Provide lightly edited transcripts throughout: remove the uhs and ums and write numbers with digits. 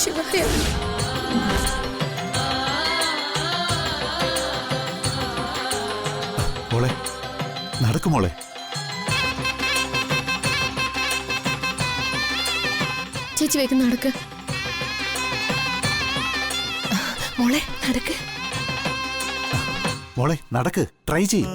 ശിവത്തെ. മോളെ നടക്കും മോളെ. ചേച്ചി വേഗം നടക്ക്. മോളെ നടക്ക്. മോളെ നടക്ക്, ട്രൈ ചെയ്യും.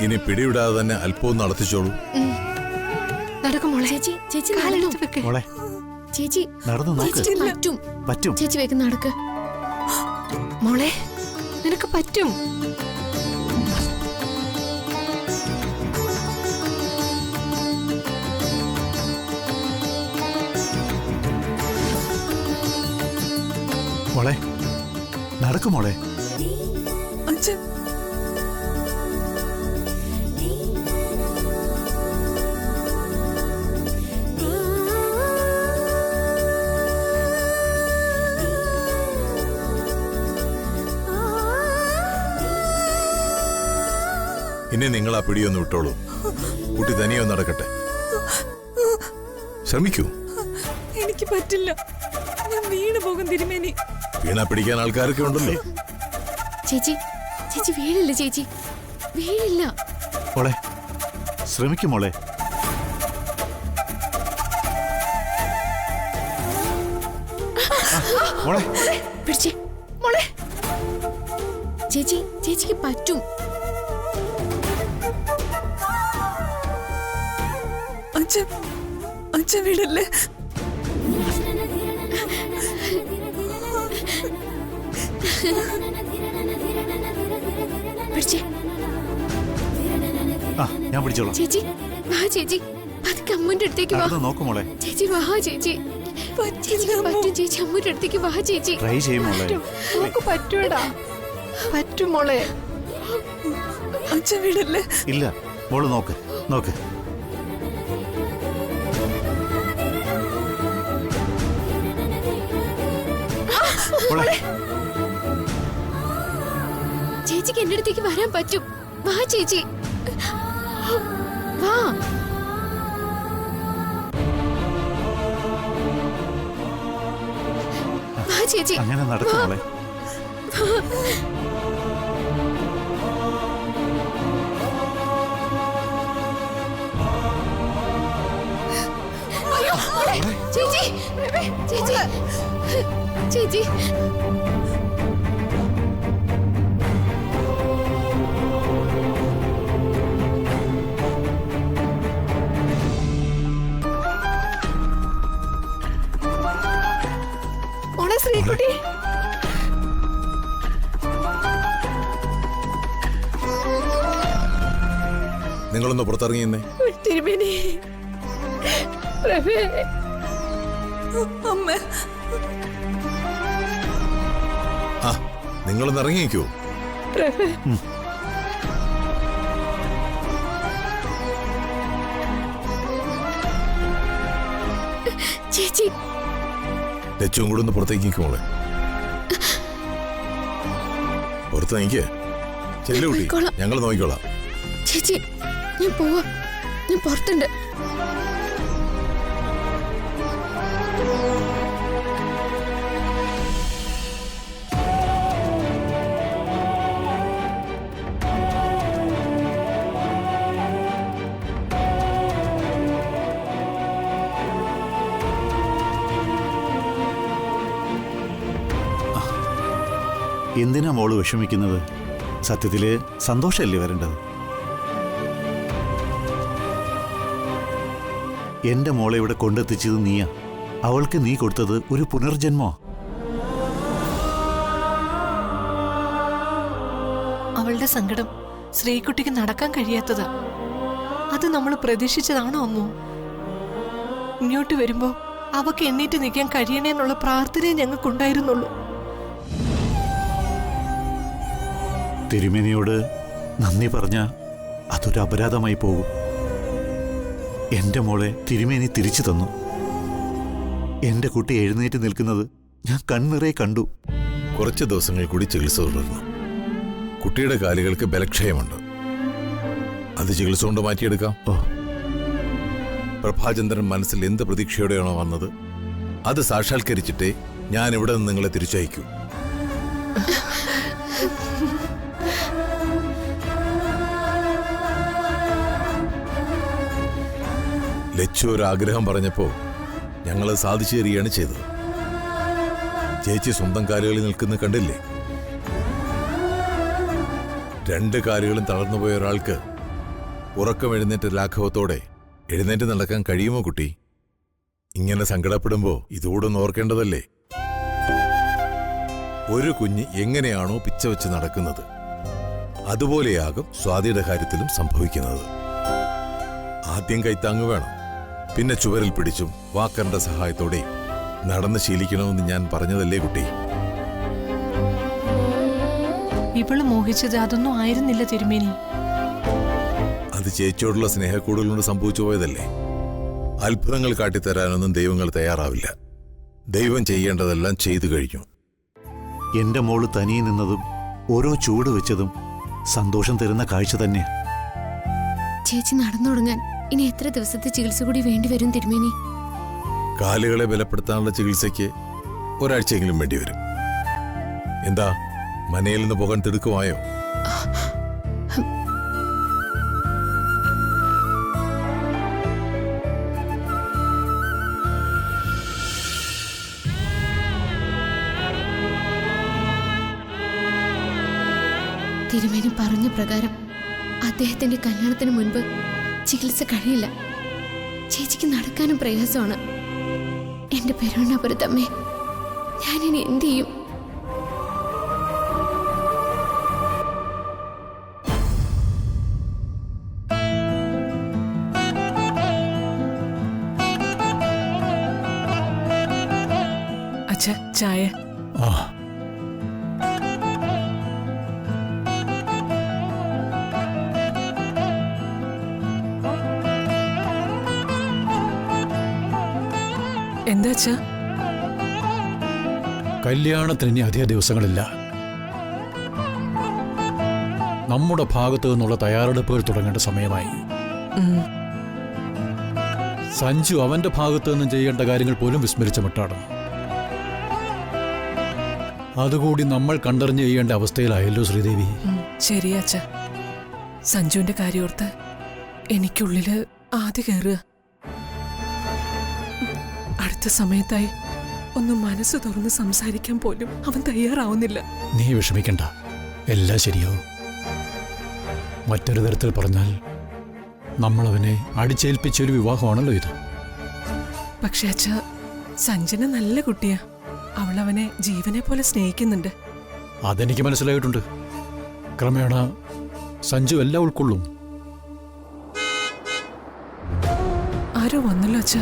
ഇനി പിടിവിടാതെ തന്നെ അല്പവും നടത്തിച്ചോളൂ. നടക്കും മോളെ. ചേച്ചി ചേച്ചി കാലെടുത്ത് വെക്ക്. മോളെ ചേച്ചി നടന്നു നോക്ക്. പറ്റും പറ്റും. ചേച്ചി വേഗം നടക്ക്. മോളെ നിനക്ക് പറ്റും. മോളെ നടക്കും മോളെ. അച്ഛൻ ഇനി നിങ്ങൾ ആ പിടിയൊന്ന് വിട്ടോളൂ. കുട്ടി തനിയോ നടക്കട്ടെ. ശ്രമിക്കൂ. എനിക്ക് പറ്റില്ല, ഞാൻ വീണ് പോകും തിരുമേനി. വീണ പിടിക്കാൻ ആൾക്കാരൊക്കെ ഉണ്ടല്ലോ. ചേച്ചി ചേച്ചി വീഴില്ല. ചേച്ചി വീഴില്ല. മോളെ ശ്രമിക്കും മോളെ. മോളെ പിടിച്ചേ മോളെ. ചേച്ചി ചേച്ചിക്ക് പറ്റും. അച്ഛൻ അച്ഛൻ വീടല്ലേ. പിടിച്ചേ. ആ ഞാൻ പിടിച്ചോളാം. ചേച്ചി വാ. ചേച്ചി പതുക്കെ അമ്മൂന്റെ അടുത്തേക്ക് വാ. നടന്നു നോക്കും മോളെ. ചേച്ചി വാ. ചേച്ചി ചേച്ചിക്ക് പറ്റും. ചേച്ചി അമ്മൂന്റെ അടുത്തേക്ക് വാ. ചേച്ചി ട്രൈ ചെയ്യും മോളെ. നമുക്ക് പറ്റൂടാ. പറ്റും മോളെ. അച്ഛൻ വീടല്ലേ. ഇല്ല മോള് നോക്ക് നോക്ക്. മോളെ ചേച്ചിക്ക് എന്റെ അടുത്തേക്ക് വരാൻ പറ്റും. വാ ചേച്ചി വാ. വാ ചേച്ചി. അങ്ങനെ നടക്കും മോളെ. ചേച്ചി ചേച്ചി ചേച്ചി മോളെ ശ്രീകുട്ടി. നിങ്ങളൊന്ന് പുറത്തിറങ്ങിയെന്നേ. തിരുമേനി. പ്രഭേ. അമ്മ. ആ നിങ്ങളൊന്ന് ഇറങ്ങിക്കോ. പ്രഭേ. ചേച്ചി ലച്ചും കൂടെ ഒന്ന് പുറത്തേക്ക് നിൽക്കുമോളെ. പുറത്ത് നിൽക്കേ. ചെല്ലു കുട്ടി, ഞങ്ങൾ നോക്കിക്കോളാം. ചേച്ചി ഞാൻ പോവാ. ഞാൻ പുറത്തുണ്ട്. എന്തിനാ മോള് വിഷമിക്കുന്നത്? സത്യത്തില് സന്തോഷമല്ലേ വരേണ്ടത്? എന്റെ മോളെ ഇവിടെ കൊണ്ടെത്തിച്ചത് നീയാ. അവൾക്ക് നീ കൊടുത്തത് ഒരു പുനർജന്മോ. അവളുടെ സങ്കടം ശ്രീകുട്ടിക്ക് നടക്കാൻ കഴിയാത്തതാ. അത് നമ്മൾ പ്രതീക്ഷിച്ചതാണോ അമ്മു? ഇങ്ങോട്ട് വരുമ്പോ അവക്ക് എണ്ണീറ്റ് നിൽക്കാൻ കഴിയണേന്നുള്ള പ്രാർത്ഥനയെ ഞങ്ങൾക്കുണ്ടായിരുന്നുള്ളൂ. തിരുമേനിയോട് നന്ദി പറഞ്ഞ അതൊരു അപരാധമായി പോകും. എന്റെ മോളെ തിരുമേനി തിരിച്ചു തന്നു. എന്റെ കുട്ടി എഴുന്നേറ്റ് നിൽക്കുന്നത് ഞാൻ കണ്ണിറയെ കണ്ടു. കുറച്ച് ദിവസങ്ങൾ കൂടി ചികിത്സ തുടർന്നു. കുട്ടിയുടെ കാലുകൾക്ക് ബലക്ഷയമുണ്ട്. അത് ചികിത്സ കൊണ്ട് മാറ്റിയെടുക്കാം. ഓ, പ്രഭാചന്ദ്രൻ മനസ്സിൽ എന്ത് പ്രതീക്ഷയോടെയാണോ വന്നത് അത് സാക്ഷാത്കരിച്ചിട്ടേ ഞാൻ ഇവിടെ നിന്ന് നിങ്ങളെ തിരിച്ചയക്കൂ. ലച്ചു ഒരു ആഗ്രഹം പറഞ്ഞപ്പോ ഞങ്ങളത് സാധിച്ചു തരികയാണ് ചെയ്തത്. ചേച്ചി സ്വന്തം കാലുകളിൽ നിൽക്കുന്ന കണ്ടില്ലേ? 2 കാലുകളും തളർന്നുപോയ ഒരാൾക്ക് ഉറക്കം എഴുന്നേറ്റ് ലാഘവത്തോടെ എഴുന്നേറ്റ് നടക്കാൻ കഴിയുമോ കുട്ടി? ഇങ്ങനെ സങ്കടപ്പെടുമ്പോ ഇതുകൂടൊന്ന് ഓർക്കേണ്ടതല്ലേ? ഒരു കുഞ്ഞ് എങ്ങനെയാണോ പിച്ച വെച്ച് നടക്കുന്നത് അതുപോലെയാകും സ്വാതിയുടെ കാര്യത്തിലും സംഭവിക്കുന്നത്. ആദ്യം കൈത്താങ്ങ് വേണം, പിന്നെ ചുവരിൽ പിടിച്ചും വാക്കറിന്റെ സഹായത്തോടെയും നടന്ന് ശീലിക്കണമെന്ന് ഞാൻ പറഞ്ഞതല്ലേ കുട്ടി? ഇവള് മോഹിച്ചത് അതൊന്നും ആയിരുന്നില്ല തിരുമേനി. അത് ചേച്ചിയോടുള്ള സ്നേഹക്കൂടുതൽ കൊണ്ട് സംഭവിച്ചു പോയതല്ലേ. അത്ഭുതങ്ങൾ കാട്ടിത്തരാനൊന്നും ദൈവങ്ങൾ തയ്യാറാവില്ല. ദൈവം ചെയ്യേണ്ടതെല്ലാം ചെയ്തു കഴിഞ്ഞു. എന്റെ മോള് തനിയെ നിന്നതും ഓരോ ചൂട് വെച്ചതും സന്തോഷം തരുന്ന കാഴ്ച തന്നെയാ. ചേച്ചി നടന്നു തുടങ്ങാൻ ഇനി എത്ര ദിവസത്തെ ചികിത്സ കൂടി വേണ്ടിവരും തിരുമേനി? കാലുകളെ ബലപ്പെടുത്താനുള്ള ചികിത്സയ്ക്ക് ഒരാഴ്ചയെങ്കിലും വേണ്ടിവരും. എന്താ, മനയിൽ നിന്ന് പോകാൻ തിടുക്കമായോ? തിരുമേനി പറഞ്ഞ പ്രകാരം അദ്ദേഹത്തിന്റെ കല്യാണത്തിന് മുൻപ് ചികിത്സ കഴിയില്ല. ചേച്ചിക്ക് നടക്കാനും പ്രയാസമാണ്. എന്റെ പെരുവണ്ണാപുരത്തമ്മേ, ഞാനിനി എന്ത് ചെയ്യും? അച്ഛ, ചായ. ആ, എന്താ അച്ഛാ? കല്യാണത്തിന് ഇനി അധിക ദിവസങ്ങളില്ല. നമ്മുടെ ഭാഗത്തു നിന്നുള്ള തയ്യാറെടുപ്പുകൾ തുടങ്ങേണ്ട സമയമായി. സഞ്ജു അവന്റെ ഭാഗത്തു നിന്നും ചെയ്യേണ്ട കാര്യങ്ങൾ പോലും വിസ്മരിച്ച മട്ടാണ്. അതുകൂടി നമ്മൾ കണ്ടറിഞ്ഞ് ചെയ്യേണ്ട അവസ്ഥയിലായല്ലോ ശ്രീദേവി. ശരിയാ അച്ഛ. സഞ്ജുവിന്റെ കാര്യോർത്ത് എനിക്കുള്ളില് ആദ്യ കയറുക. അടുത്ത സമയത്തായി ഒന്ന് മനസ്സ് തുറന്ന് സംസാരിക്കാൻ പോലും അവൻ തയ്യാറാവുന്നില്ല. നീ വിഷമിക്കണ്ട, എല്ലാം ശരിയാവും. മറ്റൊരു തരത്തിൽ പറഞ്ഞാൽ നമ്മളവനെ അടിച്ചേൽപ്പിച്ചൊരു വിവാഹമാണല്ലോ ഇത്. പക്ഷെ അച്ഛ, സഞ്ജന നല്ല കുട്ടിയാ. അവളവനെ ജീവനെ പോലെ സ്നേഹിക്കുന്നുണ്ട്. അതെനിക്ക് മനസ്സിലായിട്ടുണ്ട്. ക്രമേണ സഞ്ജു എല്ലാം ഉൾക്കൊള്ളും. ആരോ വന്നല്ലോ അച്ഛ.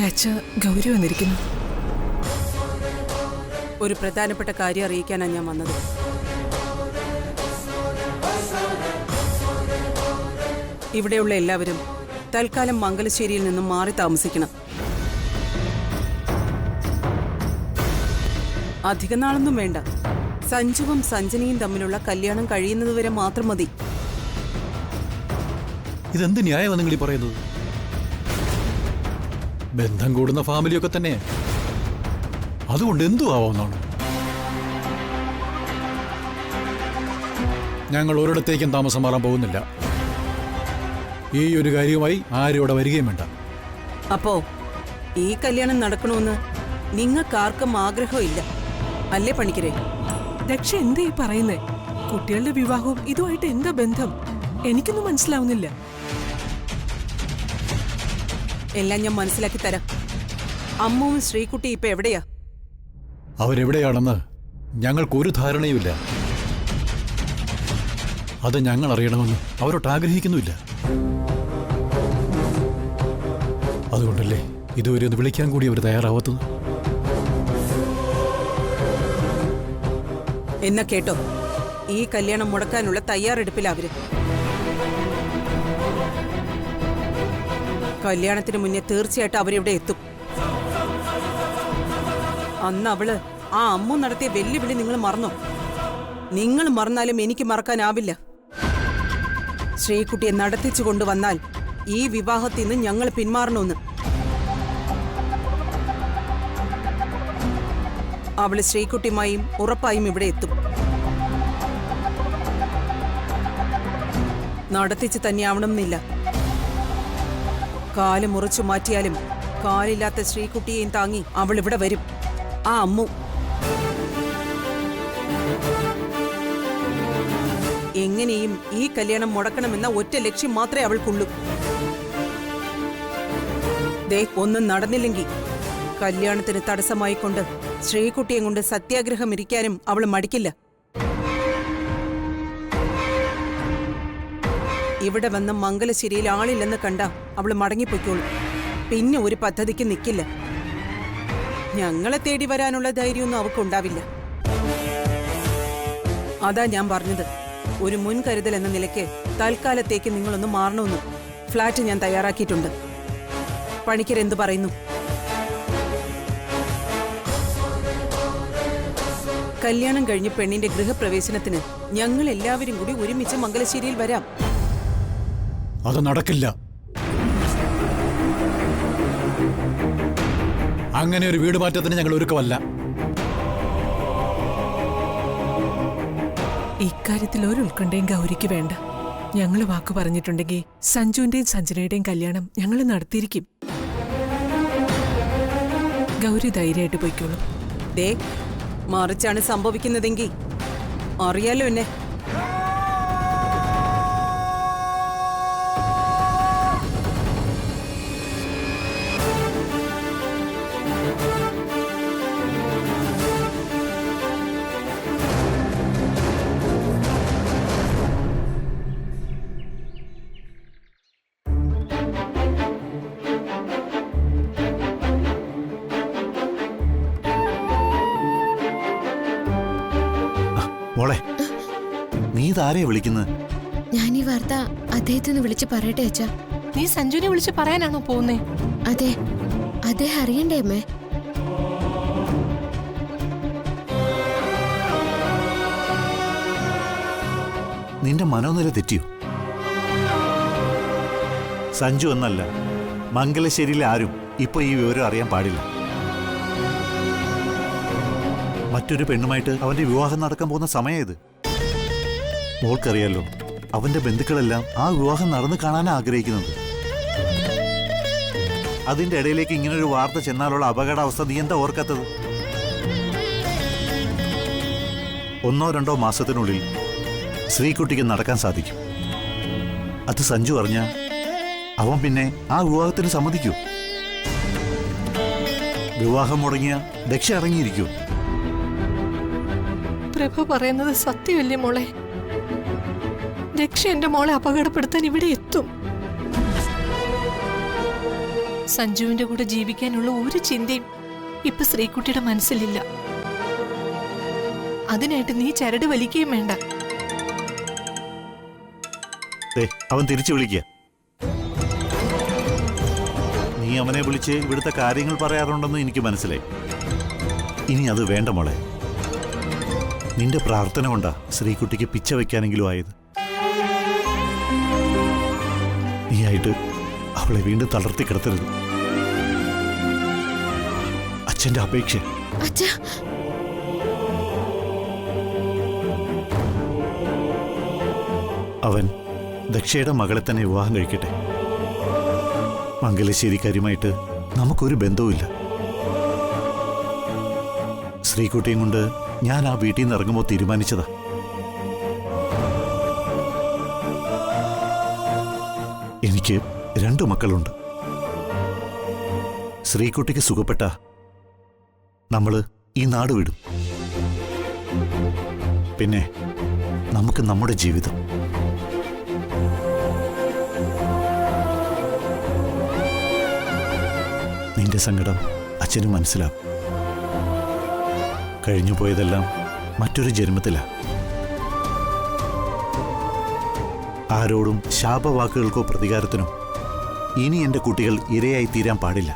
അച്ഛ, ഗൗരി വന്നിരിക്കുന്നു. ഒരു പ്രധാനപ്പെട്ട കാര്യം അറിയിക്കാനാണ് ഞാൻ വന്നത്. ഇവിടെയുള്ള എല്ലാവരും തൽക്കാലം മംഗലശ്ശേരിയിൽ നിന്നും മാറി താമസിക്കണം. അധിക നാളൊന്നും വേണ്ട. സഞ്ജുവും സഞ്ജനയും തമ്മിലുള്ള കല്യാണം കഴിയുന്നതുവരെ മാത്രം മതി. ഇതെന്ത് ന്യായമാണ് നിങ്ങൾ ഈ പറയുന്നത്? ബന്ധം കൂടുന്ന ഫാമിലിയൊക്കെ തന്നെ, അതുകൊണ്ട് എന്തു ആവാവുന്നതാണ്. ഞങ്ങൾ ഒരിടത്തേക്കും താമസം മാറാൻ പോകുന്നില്ല. ഈ ഒരു കാര്യവുമായി ആരും ഇവിടെ വരികയും വേണ്ട. അപ്പോ ഈ കല്യാണം നടക്കണമെന്ന് നിങ്ങൾക്കാർക്കും ആഗ്രഹമില്ല അല്ലേ പണിക്കരെ? ദക്ഷ എന്താ ഈ പറയുന്നേ? കുട്ടികളുടെ വിവാഹവും ഇതുമായിട്ട് എന്താ ബന്ധം? എനിക്കൊന്നും മനസ്സിലാവുന്നില്ല. എല്ലാം ഞാൻ മനസ്സിലാക്കി തരാം. അമ്മുവും ശ്രീകുട്ടി ഇപ്പൊ എവിടെയാ? അവരെവിടെയാണെന്ന് ഞങ്ങൾക്കൊരു ധാരണയുമില്ല. അത് ഞങ്ങൾ അറിയണമെന്ന് അവരോട്ട് ആഗ്രഹിക്കുന്നുമില്ല. അതുകൊണ്ടല്ലേ ഇതുവരെ ഒന്ന് വിളിക്കാൻ കൂടി അവർ തയ്യാറാവാത്തത്. എന്നാ കേട്ടോ, ഈ കല്യാണം മുടക്കാനുള്ള തയ്യാറെടുപ്പിൽ അവര്. കല്യാണത്തിന് മുന്നേ തീർച്ചയായിട്ടും അവരിവിടെ എത്തും. അന്ന് അവള് ആ അമ്മ നടത്തിയ വെല്ലുവിളി നിങ്ങൾ മറന്നോ? നിങ്ങൾ മറന്നാലും എനിക്ക് മറക്കാനാവില്ല. ശ്രീകുട്ടിയെ നടത്തിച്ചു കൊണ്ടുവന്നാൽ ഈ വിവാഹത്തിൽ നിന്ന് ഞങ്ങൾ പിന്മാറണമെന്ന്. അവള് ശ്രീകുട്ടിയുമായും ഉറപ്പായും ഇവിടെ എത്തും. നടത്തിച്ച് തന്നെയാവണമെന്നില്ല. കാല് മുറിച്ചു മാറ്റിയാലും കാലില്ലാത്ത ശ്രീകുട്ടിയെയും താങ്ങി അവൾ ഇവിടെ വരും. ആ അമ്മു എങ്ങനെയും ഈ കല്യാണം മുടക്കണമെന്ന ഒറ്റ ലക്ഷ്യം മാത്രമേ അവൾക്കുള്ളൂ. ദേ, ഒന്നും നടന്നില്ലെങ്കിൽ കല്യാണത്തിന് തടസ്സമായിക്കൊണ്ട് ശ്രീകുട്ടിയെ കൊണ്ട് സത്യാഗ്രഹം ഇരിക്കാനും അവൾ മടിക്കില്ല. ഇവിടെ വന്ന് മംഗലശ്ശേരിയിൽ ആളില്ലെന്ന് കണ്ട അവള് മടങ്ങിപ്പോയിക്കോളും. പിന്നെ ഒരു പദ്ധതിക്ക് നിൽക്കില്ല. ഞങ്ങളെ തേടി വരാനുള്ള ധൈര്യമൊന്നും അവൾക്കുണ്ടാവില്ല. അതാ ഞാൻ പറഞ്ഞത്, ഒരു മുൻകരുതൽ എന്ന നിലയ്ക്ക് തൽക്കാലത്തേക്ക് നിങ്ങളൊന്ന് മാറണമെന്ന്. ഫ്ലാറ്റ് ഞാൻ തയ്യാറാക്കിയിട്ടുണ്ട്. പണിക്കരെന്തു പറയുന്നു? കല്യാണം കഴിഞ്ഞ് പെണ്ണിന്റെ ഗൃഹപ്രവേശനത്തിന് ഞങ്ങൾ എല്ലാവരും കൂടി ഒരുമിച്ച് മംഗലശ്ശേരിയിൽ വരാം. അത് നടക്കില്ല. അങ്ങനെ ഒരു വീട് മാറ്റത്തിന് ഞങ്ങൾ ഒരുക്കമല്ല. ഇക്കാര്യത്തിൽ ഒരു ഉത്കണ്ഠയും ഗൗരിക്ക് വേണ്ട. ഞങ്ങൾ വാക്ക് പറഞ്ഞിട്ടുണ്ടെങ്കിൽ സഞ്ജുവിന്റെയും സഞ്ജനയുടെയും കല്യാണം ഞങ്ങൾ നടത്തിയിരിക്കും. ഗൗരി ധൈര്യമായിട്ട് പോയിക്കോളൂ. ദേ, മറിച്ചാണ് സംഭവിക്കുന്നതെങ്കിൽ അറിയാലോ എന്നെ. മോളെ, നീ ഇതാരെയാ വിളിക്കുന്നത്? ഞാൻ ഈ വാർത്ത അദ്ദേഹത്തിന് വിളിച്ച് പറയട്ടെ അച്ഛാ. നീ സഞ്ജുവിനെ വിളിച്ച് പറയാനാണോ പോകുന്നേ? അതെ, അദ്ദേഹം അറിയണ്ടേ അമ്മേ? നിന്റെ മനോനില തെറ്റിയോ? സഞ്ജു എന്നല്ല, മംഗലശ്ശേരിയിലെ ആരും ഇപ്പൊ ഈ വിവരം അറിയാൻ പാടില്ല. മറ്റൊരു പെണ്ണുമായിട്ട് അവന്റെ വിവാഹം നടക്കാൻ പോകുന്ന സമയം ഇത്. മോൾക്കറിയാലോ, അവന്റെ ബന്ധുക്കളെല്ലാം ആ വിവാഹം നടന്നു കാണാനാണ് ആഗ്രഹിക്കുന്നത്. അതിന്റെ ഇടയിലേക്ക് ഇങ്ങനൊരു വാർത്ത ചെന്നാലുള്ള അപകടാവസ്ഥ നീ എന്താ ഓർക്കാത്തത്? 1-2 മാസത്തിനുള്ളിൽ ശ്രീകുട്ടിക്ക് നടക്കാൻ സാധിക്കും. അത് സഞ്ജു അറിഞ്ഞ അവൻ പിന്നെ ആ വിവാഹത്തിന് സമ്മതിക്കൂ? വിവാഹം മുടങ്ങിയ ദക്ഷ അടങ്ങിയിരിക്കൂ? പ്രഭ പറയുന്നത് സത്യമല്ലേ മോളെ? ദക്ഷ എന്റെ മോളെ അപകടപ്പെടുത്താൻ ഇവിടെ എത്തും. സഞ്ജുവിന്റെ കൂടെ ജീവിക്കാനുള്ള ഒരു ചിന്തയും ഇപ്പൊ ശ്രീകുട്ടിയുടെ മനസ്സിലില്ല. അതിനായിട്ട് നീ ചരട് വലിക്കുകയും വേണ്ട. അവൻ തിരിച്ചു വിളിക്കുക. നീ അവനെ വിളിച്ച് ഇവിടുത്തെ കാര്യങ്ങൾ പറയാറുണ്ടെന്ന് എനിക്ക് മനസ്സിലായി. ഇനി അത് വേണ്ട മോളെ. നിന്റെ പ്രാർത്ഥന കൊണ്ടാ ശ്രീകുട്ടിക്ക് പിച്ച വയ്ക്കാനെങ്കിലും ആയത്. നീയായിട്ട് അവളെ വീണ്ടും തളർത്തി കിടത്തരുത്. അച്ഛന്റെ അപേക്ഷ. അച്ഛാ, അവൻ ദക്ഷയുടെ മകളെ തന്നെ വിവാഹം കഴിക്കട്ടെ. മംഗലശ്ശേരിക്കാരുമായിട്ട് നമുക്കൊരു ബന്ധവുമില്ല. ശ്രീകുട്ടിയും കൊണ്ട് ഞാൻ ആ വീട്ടിൽ നിന്ന് ഇറങ്ങുമ്പോൾ തീരുമാനിച്ചതാ. എനിക്ക് 2 മക്കളുണ്ട്. ശ്രീകുട്ടിക്ക് സുഖപ്പെട്ട നമ്മള് ഈ നാട് വിടും. പിന്നെ നമുക്ക് നമ്മുടെ ജീവിതം. നിന്റെ സങ്കടം അച്ഛനും മനസ്സിലാവും. കഴിഞ്ഞു പോയതെല്ലാം മറ്റൊരു ജന്മത്തില. ആരോടും ശാപവാക്കുകൾക്കോ പ്രതികാരത്തിനോ ഇനി എൻ്റെ കുട്ടികൾ ഇരയായി തീരാൻ പാടില്ല.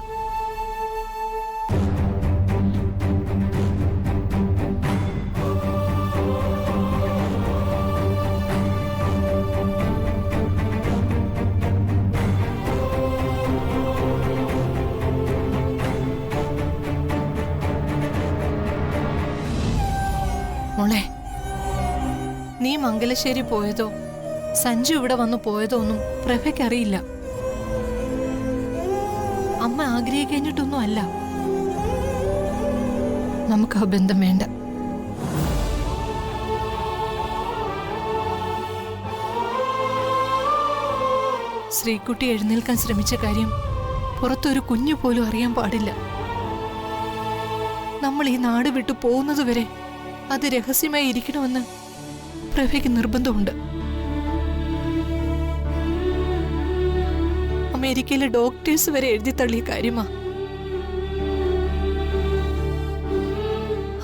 മോളെ, നീ മംഗലശ്ശേരി പോയതോ സഞ്ജു ഇവിടെ വന്നു പോയതോ ഒന്നും പ്രഭയ്ക്കറിയില്ല. അമ്മ ആഗ്രഹിക്കഴിഞ്ഞിട്ടൊന്നും അല്ല. നമുക്ക് ആ ബന്ധം വേണ്ട. ശ്രീകുട്ടി എഴുന്നേൽക്കാൻ ശ്രമിച്ച കാര്യം പുറത്തൊരു കുഞ്ഞു പോലും അറിയാൻ പാടില്ല. നമ്മൾ ഈ നാട് വിട്ടു പോകുന്നതുവരെ അത് രഹസ്യമായി ഇരിക്കണമെന്ന് പ്രഭയ്ക്ക് നിർബന്ധമുണ്ട്. അമേരിക്കയിലെ ഡോക്ടേഴ്സ് വരെ എഴുതി തള്ളിയ കാര്യമാ.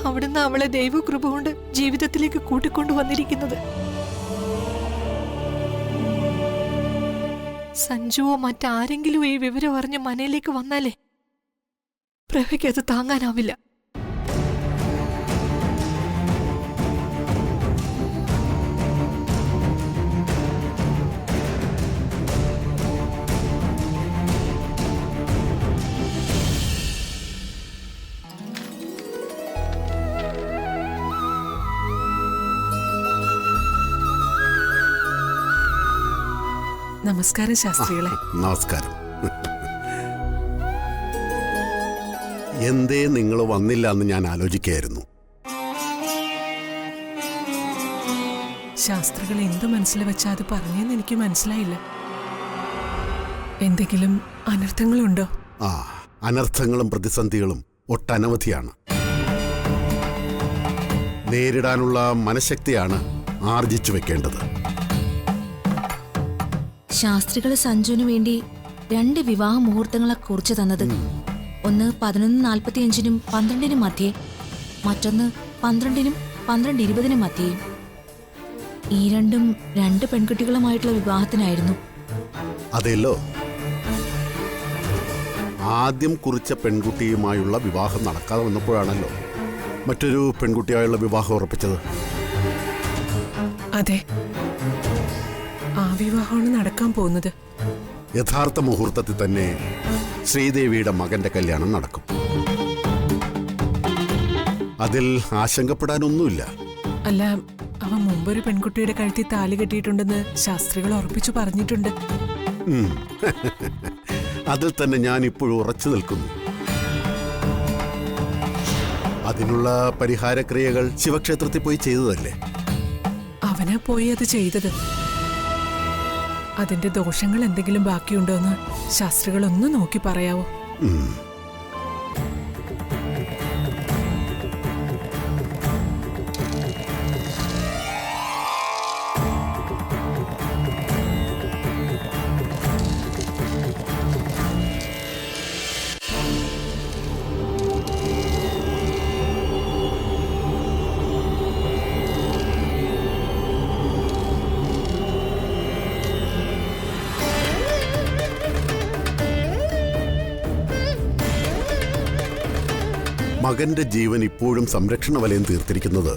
അവിടുന്ന് അവളെ ദൈവകൃപ കൊണ്ട് ജീവിതത്തിലേക്ക് കൂട്ടിക്കൊണ്ടുവന്നിരിക്കുന്നത്. സഞ്ജുവോ മറ്റാരെങ്കിലും ഈ വിവരം അറിഞ്ഞ് മനയിലേക്ക് വന്നാലേ പ്രഭയ്ക്ക് അത് താങ്ങാനാവില്ല. നമസ്കാരം ശാസ്ത്രികളെ. നമസ്കാരം. എന്തേ നിങ്ങൾ വന്നില്ല എന്ന് ഞാൻ ആലോചിക്കുകയായിരുന്നു. ശാസ്ത്രികൾ എന്ത് മനസ്സിൽ വെച്ചാ അത് പറഞ്ഞെന്ന് എനിക്ക് മനസ്സിലായില്ല. എന്തെങ്കിലും അനർത്ഥങ്ങളുണ്ടോ? അനർത്ഥങ്ങളും പ്രതിസന്ധികളും ഒട്ടനവധിയാണ്. നേരിടാനുള്ള മനഃശക്തിയാണ് ആർജിച്ചു വെക്കേണ്ടത്. ശാസ്ത്രികൾ സഞ്ജുവിന് വേണ്ടി 2 വിവാഹ മുഹൂർത്തങ്ങളെ കുറിച്ച് തന്നത്. ഒന്ന് 11:45-നും 12-നും മധ്യേ, മറ്റൊന്ന് 12-നും 12:20-നും മധ്യേയും. ഈ രണ്ടും 2 പെൺകുട്ടികളുമായിട്ടുള്ള വിവാഹത്തിനായിരുന്നു. അതെല്ലോ, ആദ്യം കുറിച്ച പെൺകുട്ടിയുമായുള്ള വിവാഹം നടക്കാതെ വന്നപ്പോഴാണല്ലോ മറ്റൊരു പെൺകുട്ടിയായുള്ള വിവാഹം ഉറപ്പിച്ചത്. അതെ, ആ വിവാഹമാണ് നടക്കാൻ പോകുന്നത്. യഥാർത്ഥ മുഹൂർത്തത്തിൽ തന്നെ ശ്രീദേവിയുടെ മകന്റെ കല്യാണം നടക്കും. അതിൽ ആശങ്കപ്പെടാനൊന്നുമില്ല. അല്ല, അവൻ മുമ്പൊരു പെൺകുട്ടിയുടെ കഴുത്തിൽ താലി കെട്ടിയിട്ടുണ്ടെന്ന് ശാസ്ത്രികൾ ഉറപ്പിച്ചു പറഞ്ഞിട്ടുണ്ട്. അതിൽ തന്നെ ഞാൻ ഇപ്പോഴും ഉറച്ചു നിൽക്കുന്നു. അതിനുള്ള പരിഹാരക്രിയകൾ ശിവക്ഷേത്രത്തിൽ പോയി ചെയ്തതല്ലേ? അവനാ പോയി അത് ചെയ്തത്. അതിന്റെ ദോഷങ്ങൾ എന്തെങ്കിലും ബാക്കിയുണ്ടോ എന്ന് ശാസ്ത്രികൾ ഒന്ന് നോക്കി പറയാവോ? മകന്റെ ജീവൻ ഇപ്പോഴും സംരക്ഷണ വലയം തീർത്തിരിക്കുന്നത്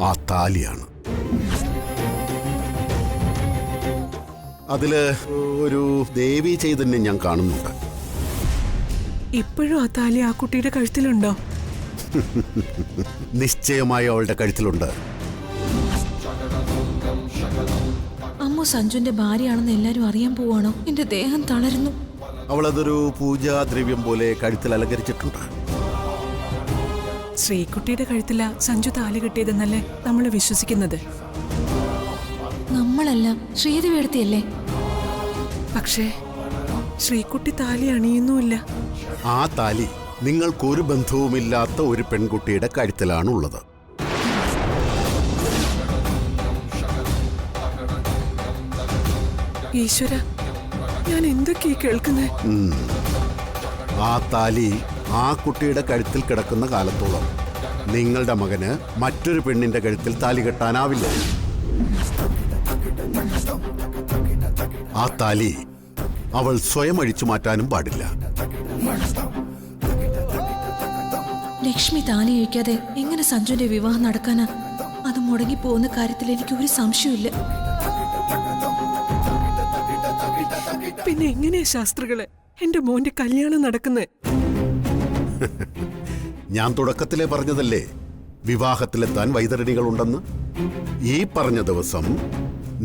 ആ താലിയാണ്. അതില് ഒരു ദേവീ ചൈതന്യം ഞാൻ കാണുന്നുണ്ട്. ഇപ്പോഴും ആ താലി ആ കുട്ടിയുടെ കഴുത്തിലുണ്ടോ? നിശ്ചയമായി അവളുടെ കഴുത്തിലുണ്ട്. അമ്മ സഞ്ജുവിന്റെ ഭാര്യയാണെന്ന് എല്ലാരും അറിയാൻ പോവാണോ? എന്റെ ദേഹം തളരുന്നു. അവളതൊരു പൂജാദ്രവ്യം പോലെ കഴുത്തിൽ അലങ്കരിച്ചിട്ടുണ്ട്. ശ്രീകുട്ടിയുടെ കഴുത്തില സഞ്ജു താലി കെട്ടിയതെന്നല്ലേ നമ്മൾ വിശ്വസിക്കുന്നത്? നമ്മളെല്ലാം ശ്രീദേവിയെടുത്തിയല്ലേ? പക്ഷേ ശ്രീകുട്ടി താലി അണിയുന്നുമില്ല. ആ താലി നിങ്ങൾക്കൊരു ബന്ധവുമില്ലാത്ത ഒരു പെൺകുട്ടിയുടെ കഴുത്തിലാണുള്ളത്. ഈശ്വര, ഞാൻ എന്തൊക്കെയാ കേൾക്കുന്നേ? ആ താലി ആ കുട്ടിയുടെ കഴുത്തിൽ കിടക്കുന്ന കാലത്തോളം നിങ്ങളുടെ മകന് മറ്റൊരു പെണ്ണിന്റെ കഴുത്തിൽ താലി കെട്ടാനാവില്ല. ആ താലി അവൾ സ്വയം അഴിച്ചു മാറ്റാനും പാടില്ല. ലക്ഷ്മി താലി അഴിക്കാതെ എങ്ങനെ സഞ്ജുവിന്റെ വിവാഹം നടക്കാനാ? അത് മുടങ്ങി പോകുന്ന കാര്യത്തിൽ എനിക്ക് ഒരു സംശയമില്ല. പിന്നെ എങ്ങനെയാ ശാസ്ത്രികളെ എന്റെ മോന്റെ കല്യാണം നടക്കുന്നത്? ഞാൻ തുടക്കത്തിലെ പറഞ്ഞതല്ലേ വിവാഹത്തിലെത്താൻ വൈതരണികളുണ്ടെന്ന്. ഈ പറഞ്ഞ ദിവസം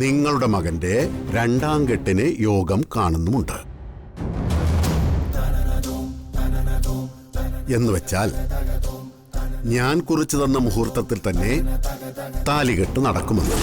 നിങ്ങളുടെ മകന്റെ 2ാം കെട്ടിന് യോഗം കാണുന്നുമുണ്ട്. എന്നുവെച്ചാൽ ഞാൻ കുറിച്ചു തന്ന മുഹൂർത്തത്തിൽ തന്നെ താലികെട്ട് നടക്കുമെന്ന്.